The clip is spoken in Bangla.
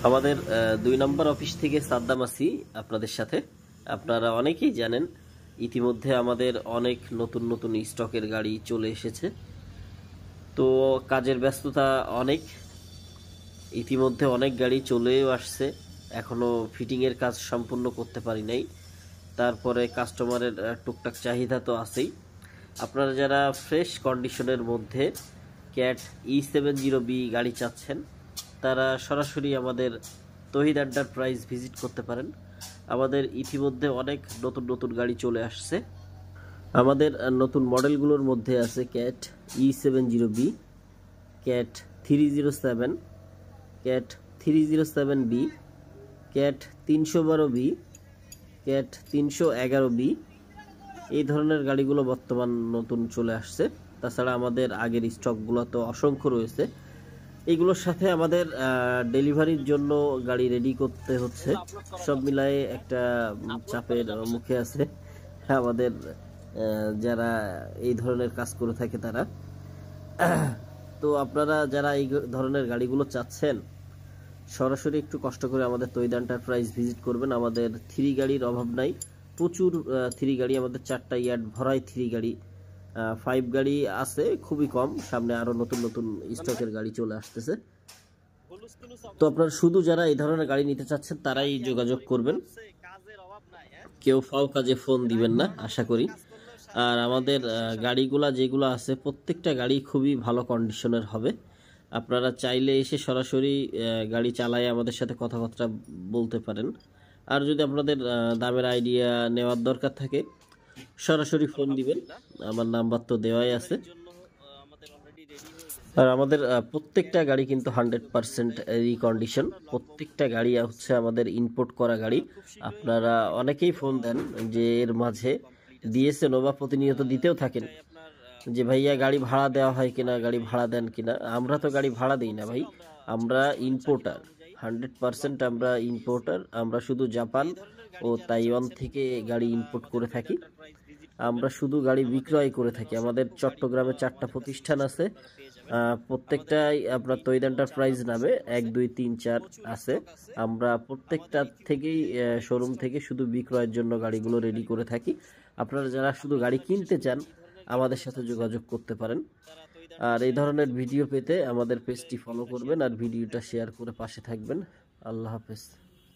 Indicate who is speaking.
Speaker 1: আমাদের ২ নম্বর অফিস থেকে সাদ্দাম আছি আপনাদের সাথে। আপনারা অনেকেই জানেন ইতিমধ্যে আমাদের অনেক নতুন নতুন স্টকের গাড়ি চলে এসেছে। তো কাজের ব্যস্ততা অনেক, ইতিমধ্যে অনেক গাড়ি চলেও আসছে, এখনও ফিটিংয়ের কাজ সম্পূর্ণ করতে পারি নাই। তারপরে কাস্টমারের টুকটাক চাহিদা তো আছেই। আপনারা যারা ফ্রেশ কন্ডিশনের মধ্যে ক্যাট E70B গাড়ি চাচ্ছেন তারা সরাসরি আমাদের তহিদ এন্টারপ্রাইজ ভিজিট করতে পারেন। আমাদের ইতিমধ্যে অনেক নতুন নতুন গাড়ি চলে আসছে। আমাদের নতুন মডেলগুলোর মধ্যে আছে cat E70B, cat 307, cat 307B, cat 312B, cat 311B। এই ধরনের গাড়িগুলো বর্তমান নতুন চলে আসছে। তাছাড়া আমাদের আগের স্টকগুলো তো অসংখ্য রয়েছে। এগুলোর সাথে আমাদের ডেলিভারির জন্য গাড়ি রেডি করতে হচ্ছে। সব মিলায়ে একটা চাপের মুখে আছে আমাদের যারা এই ধরনের কাজ করে থাকে তারা। তো আপনারা যারা এই ধরনের গাড়িগুলো চাচ্ছেন সরাসরি একটু কষ্ট করে আমাদের তহিদ এন্টারপ্রাইজ ভিজিট করবেন। আমাদের 3 গাড়ির অভাব নাই, প্রচুর 3 গাড়ি, আমাদের 4টা ইয়ার্ড ভরাই 3 গাড়ি। 5 গাড়ি আছে খুবই কম, সামনে আরো নতুন নতুন স্টকের গাড়ি চলে আসতেছে। তো আপনারা শুধু যারা এই ধরনের গাড়ি নিতে চাচ্ছেন তারাই যোগাযোগ করবেন, কেউ ফাও কাজে ফোন দিবেন না আশা করি। আর আমাদের গাড়িগুলা যেগুলো আছে প্রত্যেকটা গাড়ি খুবই ভালো কন্ডিশনের হবে। আপনারা চাইলে এসে সরাসরি গাড়ি চালায় আমাদের সাথে কথাবার্তা বলতে পারেন। আর যদি আপনাদের দামের আইডিয়া নেওয়ার দরকার থাকে সরাসরি ফোন দিবেন, আমার নাম্বার তো দেওয়াই আছে। আর আমাদের প্রত্যেকটা গাড়ি কিন্তু 100% রিকন্ডিশন। প্রত্যেকটা গাড়ি হচ্ছে আমাদের ইম্পোর্ট করা গাড়ি। আপনারা অনেকেই ফোন দেন যে এর মাঝে দিয়েছেন বা প্রতিনিয়ত দিতেও থাকেন যে ভাইয়া গাড়ি ভাড়া দেওয়া হয় কিনা, গাড়ি ভাড়া দেন কিনা। আমরা তো গাড়ি ভাড়া দিই না ভাই, আমরা ইম্পোর্টার, 100% আমরা ইম্পোর্টার। আমরা শুধু জাপান ও তাইওয়ান থেকে গাড়ি ইম্পোর্ট করে থাকি, আমরা শুধু গাড়ি বিক্রয় করে থাকি। আমাদের চট্টগ্রামে 4টা প্রতিষ্ঠান আছে, প্রত্যেকটাই আপনার তহিদ এন্টারপ্রাইজ নামে 1, 2, 3, 4 আছে। আমরা প্রত্যেকটা থেকেই শোরুম থেকে শুধু বিক্রয়ের জন্য গাড়িগুলো রেডি করে থাকি। আপনারা যারা শুধু গাড়ি কিনতে চান আমাদের সাথে যোগাযোগ করতে পারেন। আর এই ধরনের ভিডিও পেতে আমাদের পেজটি ফলো করবেন আর ভিডিওটা শেয়ার করে পাশে থাকবেন। আল্লাহ হাফেজ।